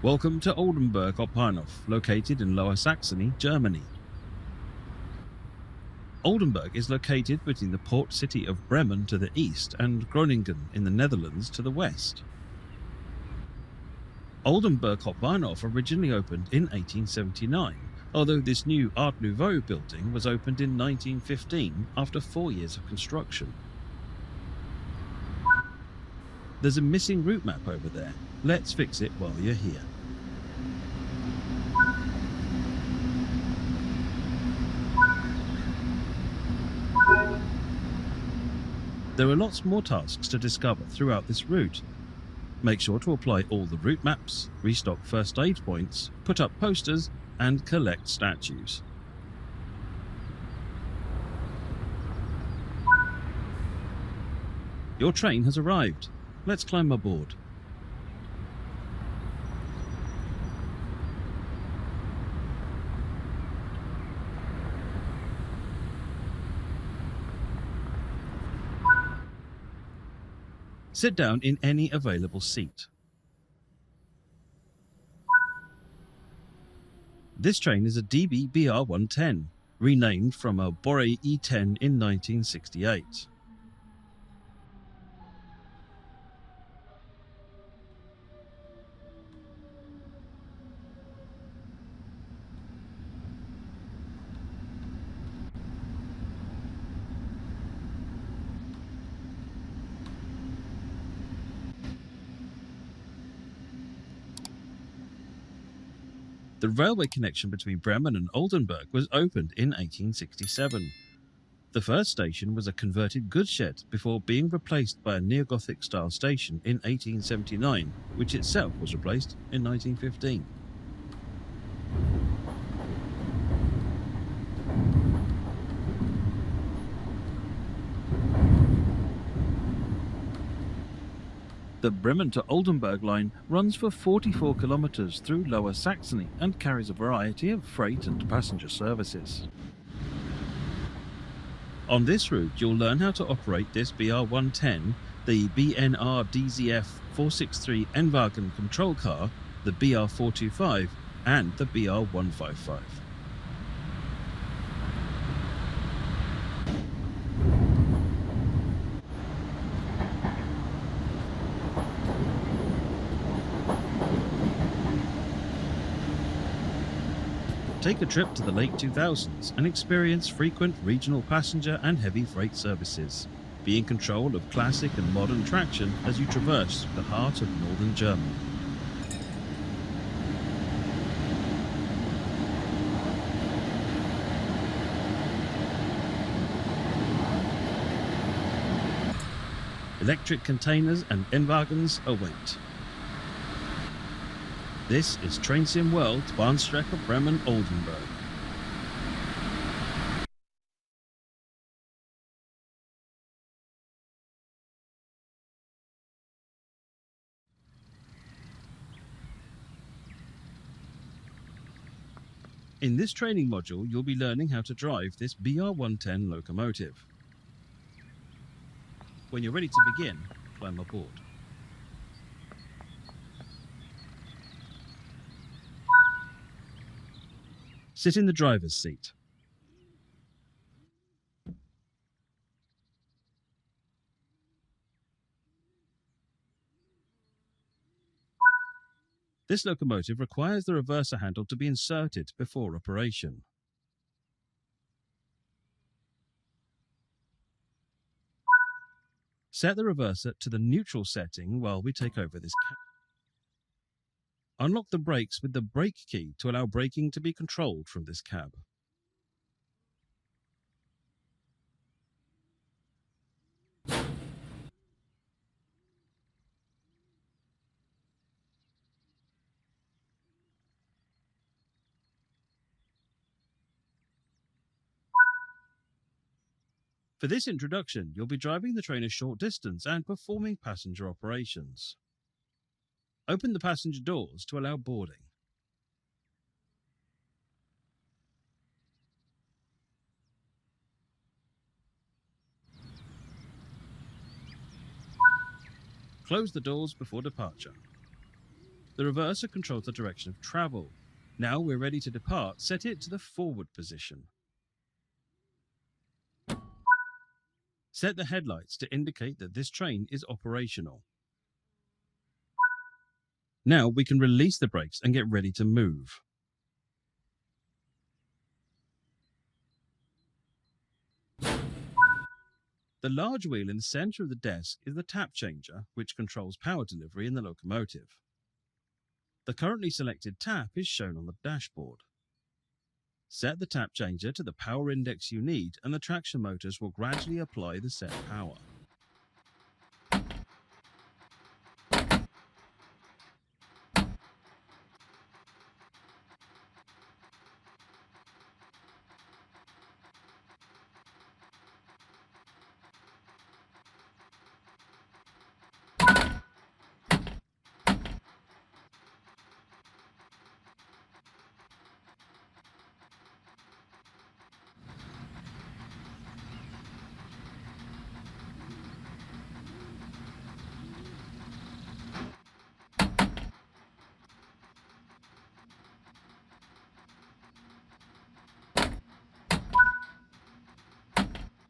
Welcome to Oldenburg Hauptbahnhof, located in Lower Saxony, Germany. Oldenburg is located between the port city of Bremen to the east and Groningen in the Netherlands to the west. Oldenburg Hauptbahnhof originally opened in 1879, although this new Art Nouveau building was opened in 1915 after 4 years of construction. There's a missing route map over there. Let's fix it while you're here. There are lots more tasks to discover throughout this route. Make sure to apply all the route maps, restock first aid points, put up posters, and collect statues. Your train has arrived. Let's climb aboard. Sit down in any available seat. This train is a DB BR110, renamed from a Bore E10 in 1968. The railway connection between Bremen and Oldenburg was opened in 1867. The first station was a converted goods shed before being replaced by a neo-Gothic style station in 1879, which itself was replaced in 1915. The Bremen to Oldenburg line runs for 44 kilometers through Lower Saxony and carries a variety of freight and passenger services. On this route, you'll learn how to operate this BR110, the BNR DZF 463 n-Wagen control car, the BR425, and the BR155. Take a trip to the late 2000s and experience frequent regional passenger and heavy freight services. Be in control of classic and modern traction as you traverse the heart of northern Germany. Electric containers and n-Wagens await. This is Train Sim World Bahnstrecke Bremen-Oldenburg. In this training module, you'll be learning how to drive this BR110 locomotive. When you're ready to begin, climb aboard. Sit in the driver's seat. This locomotive requires the reverser handle to be inserted before operation. Set the reverser to the neutral setting while we take over this cab. Unlock the brakes with the brake key to allow braking to be controlled from this cab. For this introduction, you'll be driving the train a short distance and performing passenger operations. Open the passenger doors to allow boarding. Close the doors before departure. The reverser controls the direction of travel. Now we're ready to depart, set it to the forward position. Set the headlights to indicate that this train is operational. Now we can release the brakes and get ready to move. The large wheel in the center of the desk is the tap changer, which controls power delivery in the locomotive. The currently selected tap is shown on the dashboard. Set the tap changer to the power index you need and the traction motors will gradually apply the set power.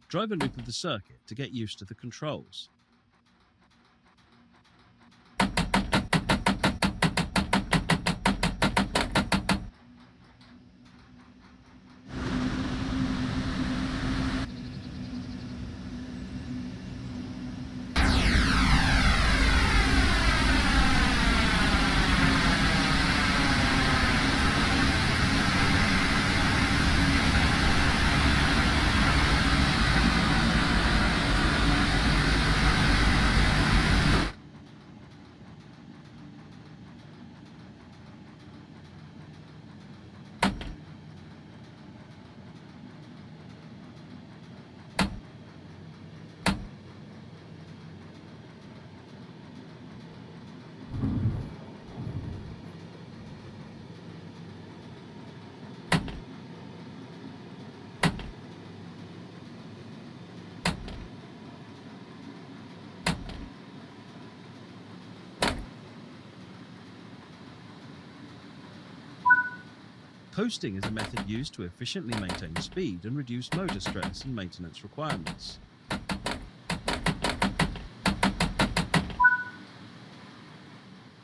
Drive a loop of the circuit to get used to the controls. Posting is a method used to efficiently maintain speed and reduce motor stress and maintenance requirements.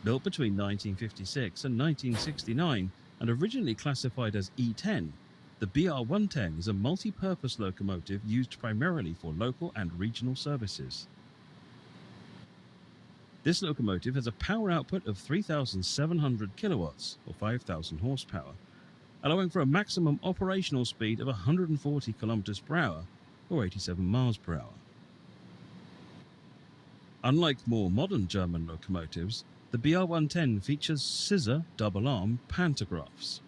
Built between 1956 and 1969 and originally classified as E10, the BR-110 is a multi-purpose locomotive used primarily for local and regional services. This locomotive has a power output of 3,700 kilowatts or 5,000 horsepower, allowing for a maximum operational speed of 140 kilometers per hour or 87 miles per hour. Unlike more modern German locomotives, the BR-110 features scissor double-arm pantographs.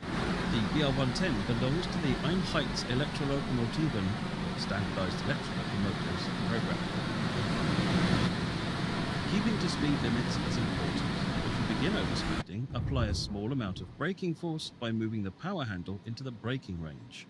The BR-110 belongs to the Einheits Elektrolokomotiven, or Standardized Electric Locomotives, program. Keeping to speed limits is important. If you begin overspeeding, apply a small amount of braking force by moving the power handle into the braking range.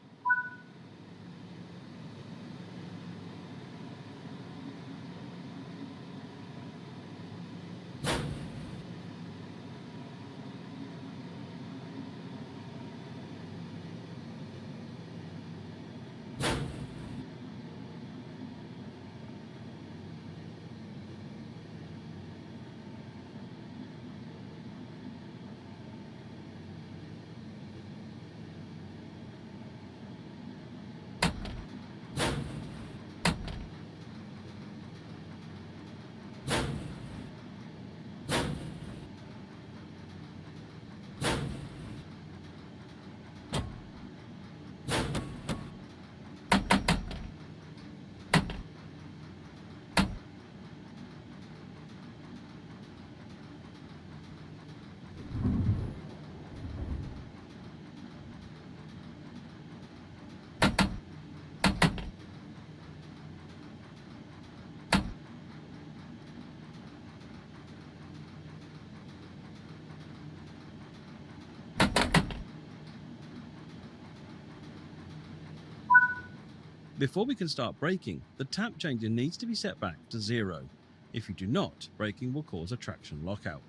Before we can start braking, the tap changer needs to be set back to 0. If you do not, braking will cause a traction lockout.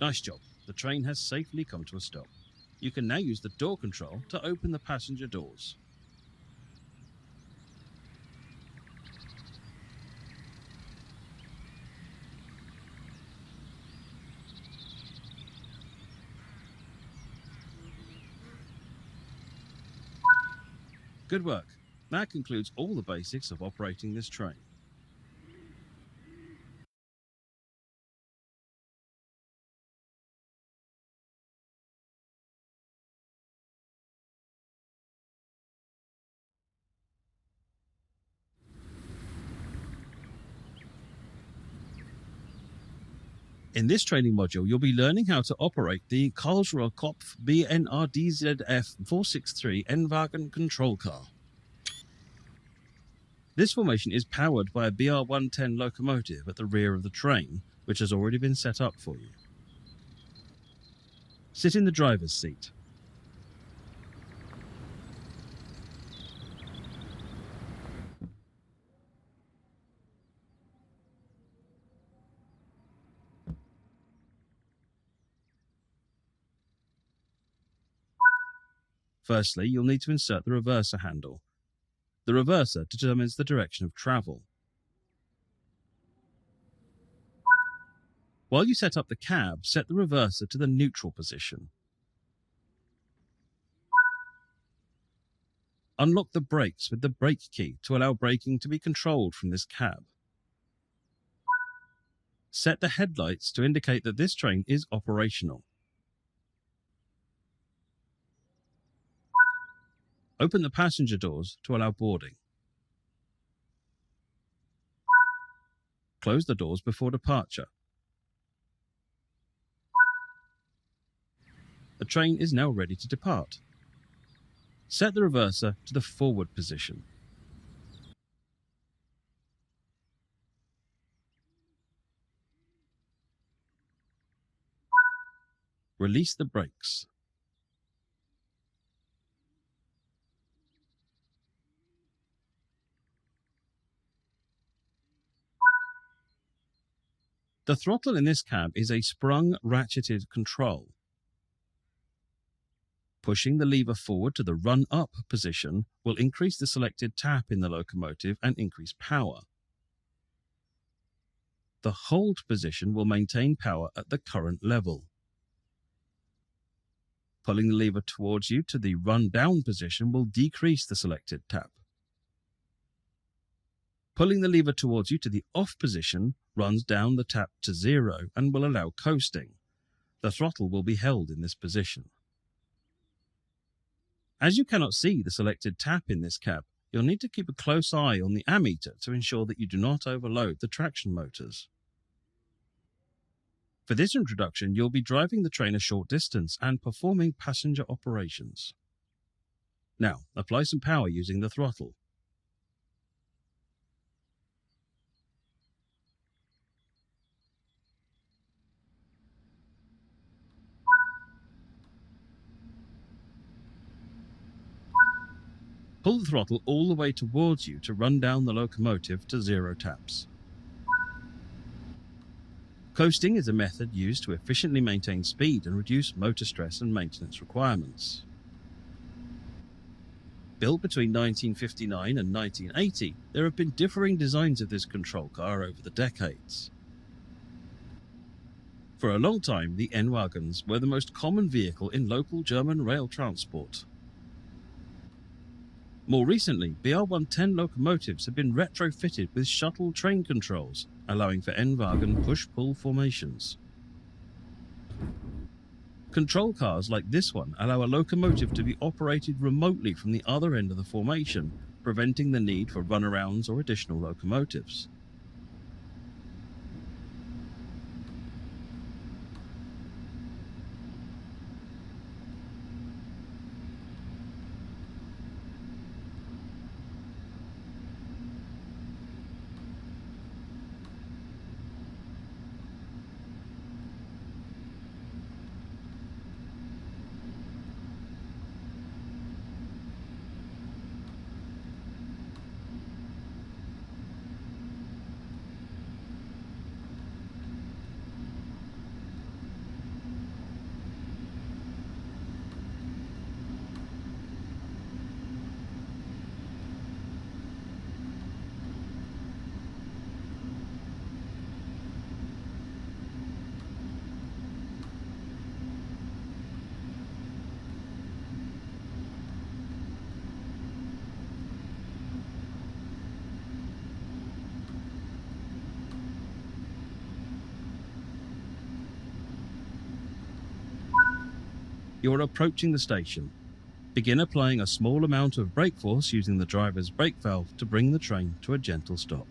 Nice job. The train has safely come to a stop. You can now use the door control to open the passenger doors. Good work. That concludes all the basics of operating this train. In this training module, you'll be learning how to operate the Karlsruher Kopf BNRDZF 463 n-Wagen control car. This formation is powered by a BR-110 locomotive at the rear of the train, which has already been set up for you. Sit in the driver's seat. Firstly, you'll need to insert the reverser handle. The reverser determines the direction of travel. While you set up the cab, set the reverser to the neutral position. Unlock the brakes with the brake key to allow braking to be controlled from this cab. Set the headlights to indicate that this train is operational. Open the passenger doors to allow boarding. Close the doors before departure. The train is now ready to depart. Set the reverser to the forward position. Release the brakes. The throttle in this cab is a sprung ratcheted control. Pushing the lever forward to the run-up position will increase the selected tap in the locomotive and increase power. The hold position will maintain power at the current level. Pulling the lever towards you to the run-down position will decrease the selected tap. Pulling the lever towards you to the off position runs down the tap to 0 and will allow coasting. The throttle will be held in this position. As you cannot see the selected tap in this cab, you'll need to keep a close eye on the ammeter to ensure that you do not overload the traction motors. For this introduction, you'll be driving the train a short distance and performing passenger operations. Now, apply some power using the throttle. Pull the throttle all the way towards you to run down the locomotive to 0 taps. Coasting is a method used to efficiently maintain speed and reduce motor stress and maintenance requirements. Built between 1959 and 1980, there have been differing designs of this control car over the decades. For a long time, the n-Wagens were the most common vehicle in local German rail transport. More recently, BR-110 locomotives have been retrofitted with shuttle train controls, allowing for n-Wagen push-pull formations. Control cars like this one allow a locomotive to be operated remotely from the other end of the formation, preventing the need for runarounds or additional locomotives. You are approaching the station. Begin applying a small amount of brake force using the driver's brake valve to bring the train to a gentle stop.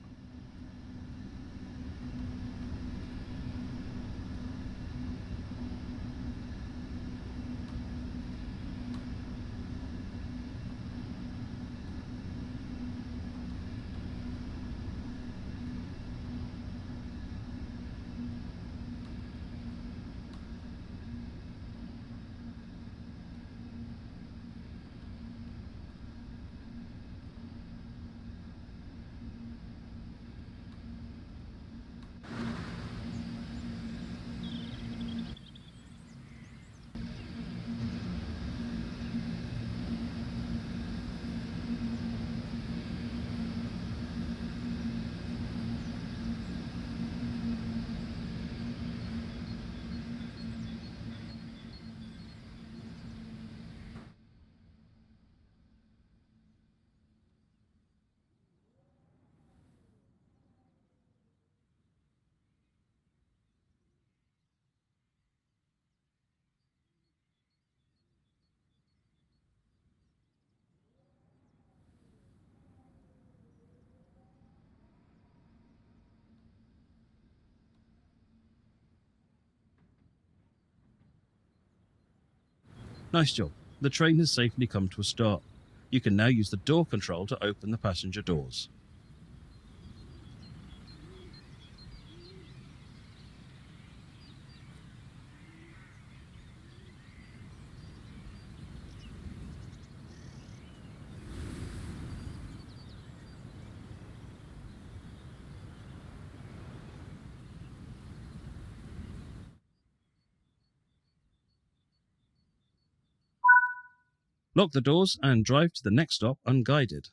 Nice job. The train has safely come to a stop. You can now use the door control to open the passenger doors. Lock the doors and drive to the next stop unguided.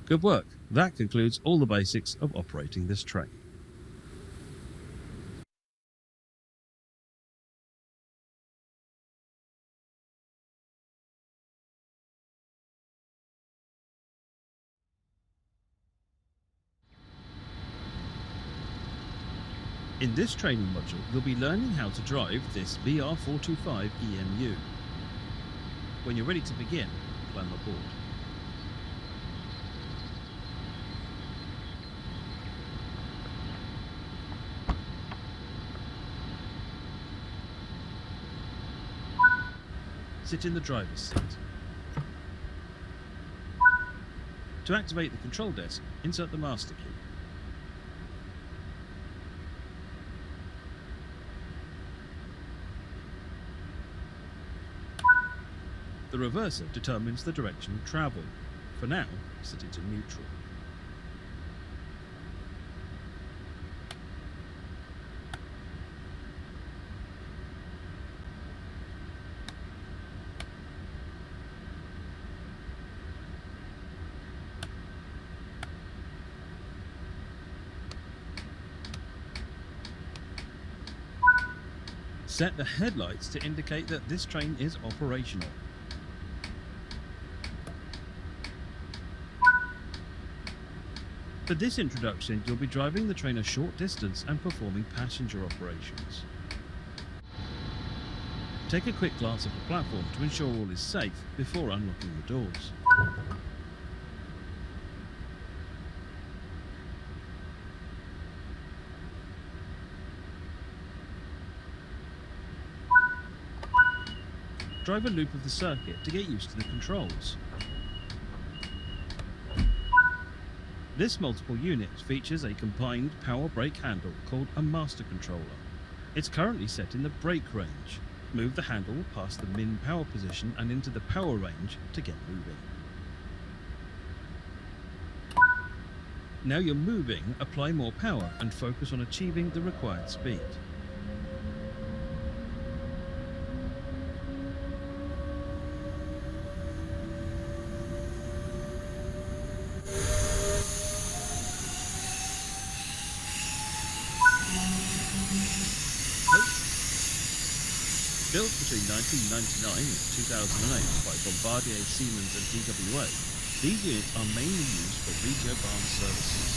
Good work. That concludes all the basics of operating this train. In this training module, you'll be learning how to drive this VR425 EMU. When you're ready to begin, climb aboard. Sit in the driver's seat. To activate the control desk, insert the master key. The reverser determines the direction of travel. For now, set it to neutral. Set the headlights to indicate that this train is operational. For this introduction, you'll be driving the train a short distance and performing passenger operations. Take a quick glance at the platform to ensure all is safe before unlocking the doors. Drive a loop of the circuit to get used to the controls. This multiple unit features a combined power brake handle called a master controller. It's currently set in the brake range. Move the handle past the min power position and into the power range to get moving. Now you're moving, apply more power and focus on achieving the required speed. Built between 1999 and 2008 by Bombardier, Siemens and DWA, these units are mainly used for retail barn services.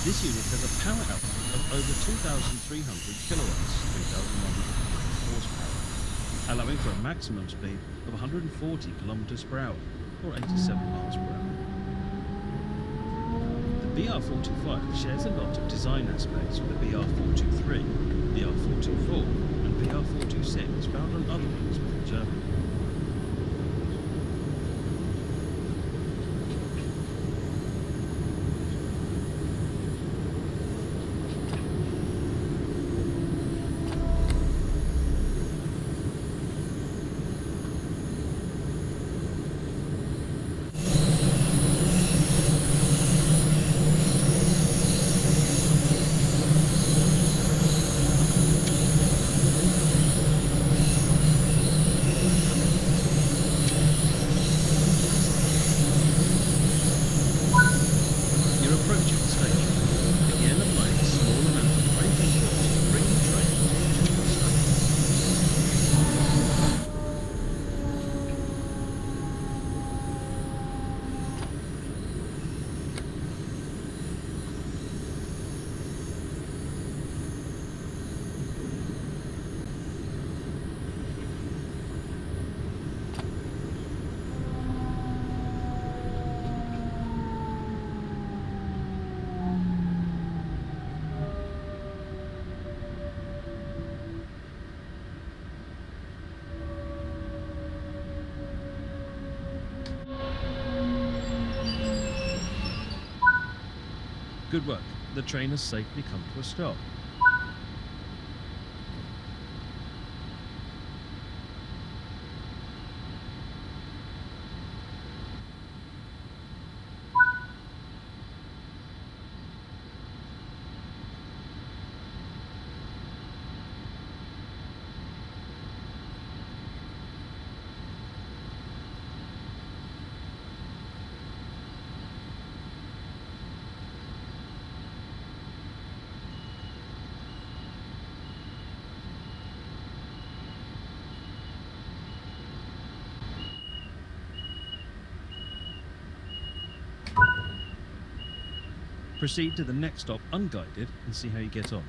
This unit has a power output of over 2,300 kilowatts, 3,100 horsepower, allowing for a maximum speed of 140 kilometers per hour, or 87 miles per hour. The BR425 shares a lot of design aspects with the BR423, BR424 and BR426 found on other routes within Germany. Good work. The train has safely come to a stop. Proceed to the next stop unguided and see how you get on.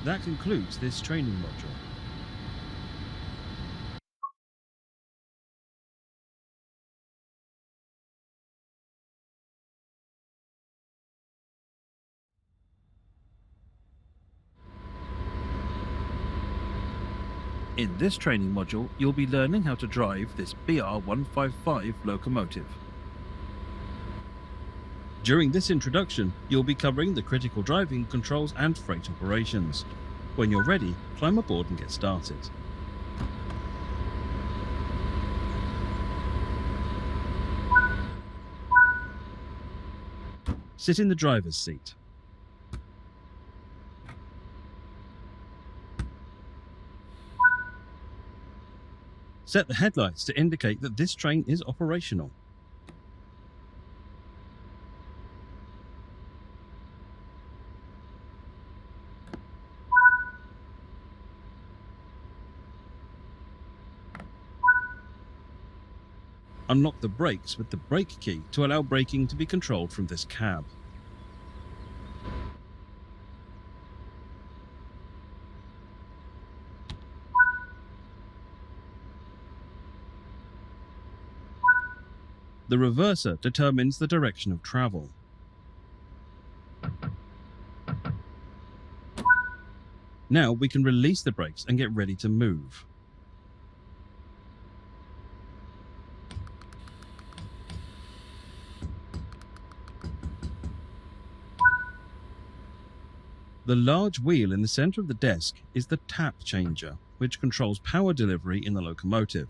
That concludes this training module. In this training module, you'll be learning how to drive this BR155 locomotive. During this introduction, you'll be covering the critical driving controls and freight operations. When you're ready, climb aboard and get started. Sit in the driver's seat. Set the headlights to indicate that this train is operational. Unlock the brakes with the brake key to allow braking to be controlled from this cab. The reverser determines the direction of travel. Now we can release the brakes and get ready to move. The large wheel in the center of the desk is the tap changer, which controls power delivery in the locomotive.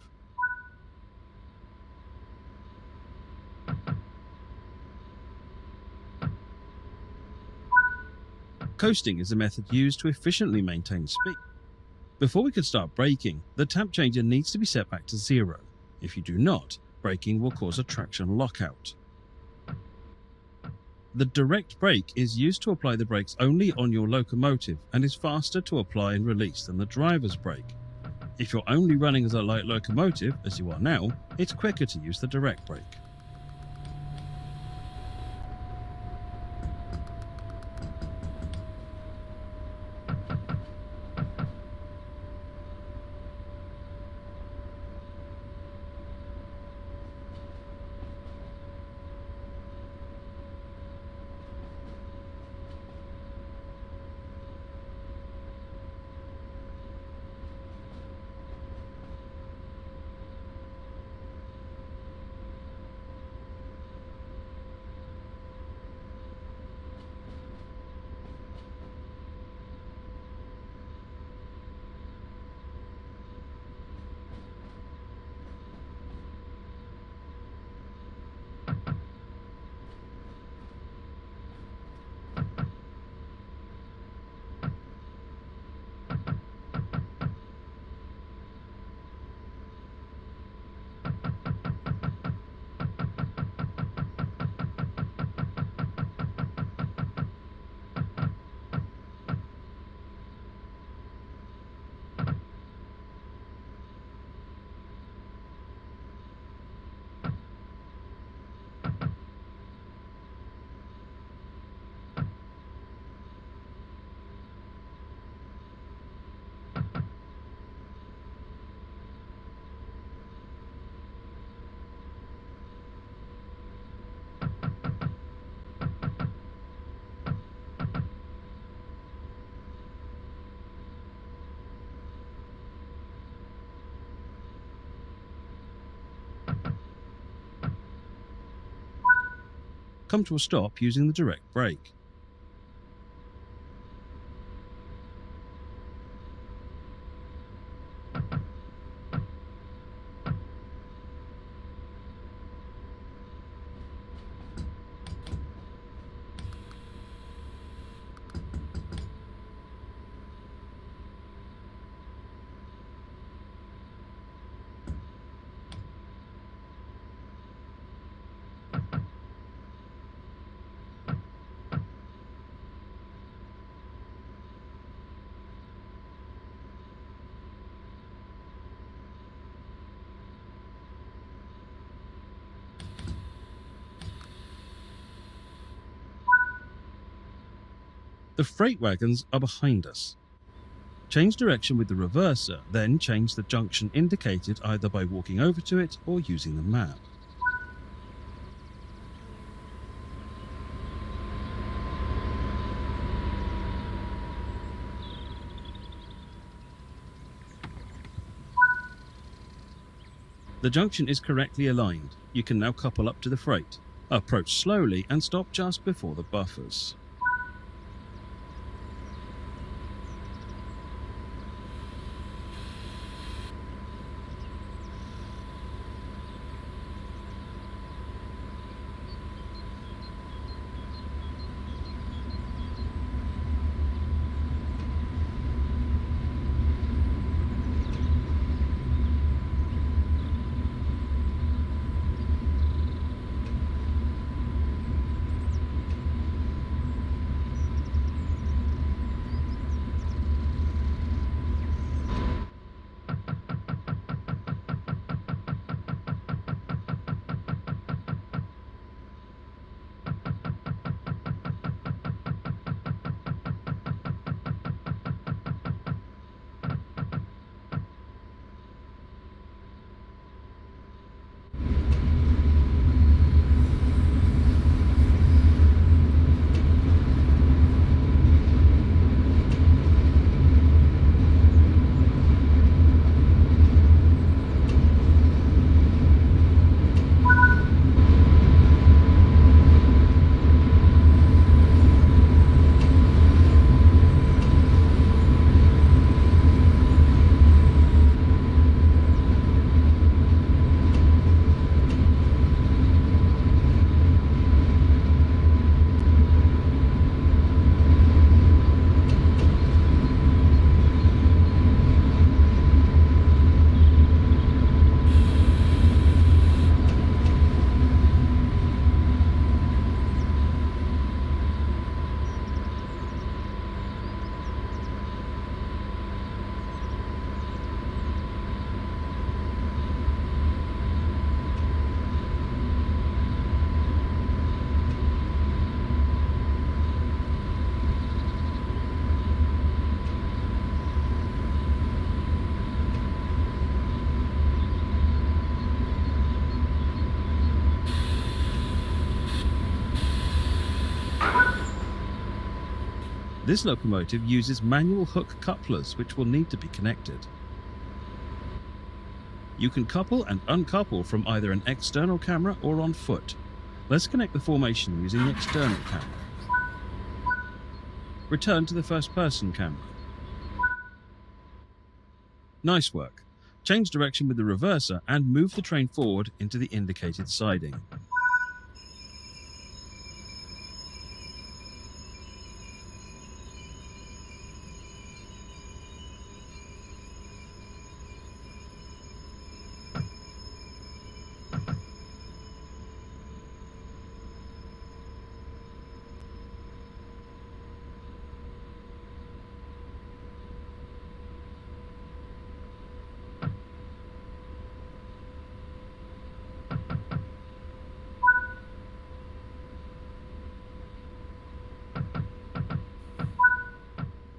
Coasting is a method used to efficiently maintain speed. Before we can start braking, the tap changer needs to be set back to 0. If you do not, braking will cause a traction lockout. The direct brake is used to apply the brakes only on your locomotive and is faster to apply and release than the driver's brake. If you're only running as a light locomotive, as you are now, it's quicker to use the direct brake. Come to a stop using the direct brake. The freight wagons are behind us. Change direction with the reverser, then change the junction indicated either by walking over to it or using the map. The junction is correctly aligned. You can now couple up to the freight. Approach slowly and stop just before the buffers. This locomotive uses manual hook couplers which will need to be connected. You can couple and uncouple from either an external camera or on foot. Let's connect the formation using the external camera. Return to the first-person camera. Nice work. Change direction with the reverser and move the train forward into the indicated siding.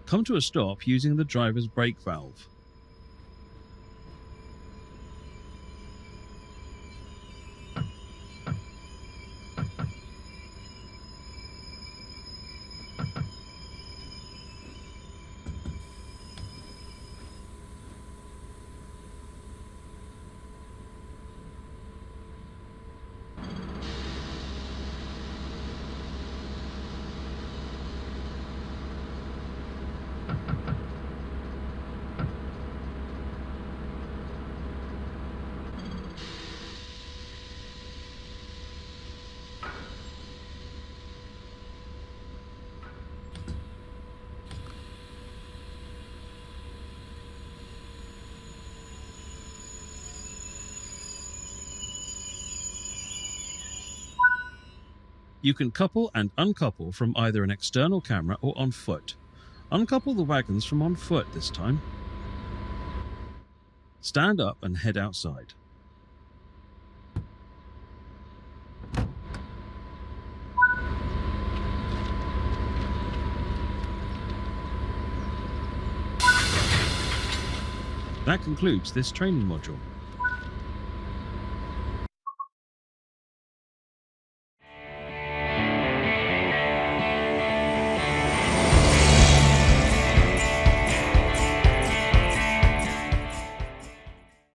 Come to a stop using the driver's brake valve. You can couple and uncouple from either an external camera or on foot. Uncouple the wagons from on foot this time. Stand up and head outside. That concludes this training module.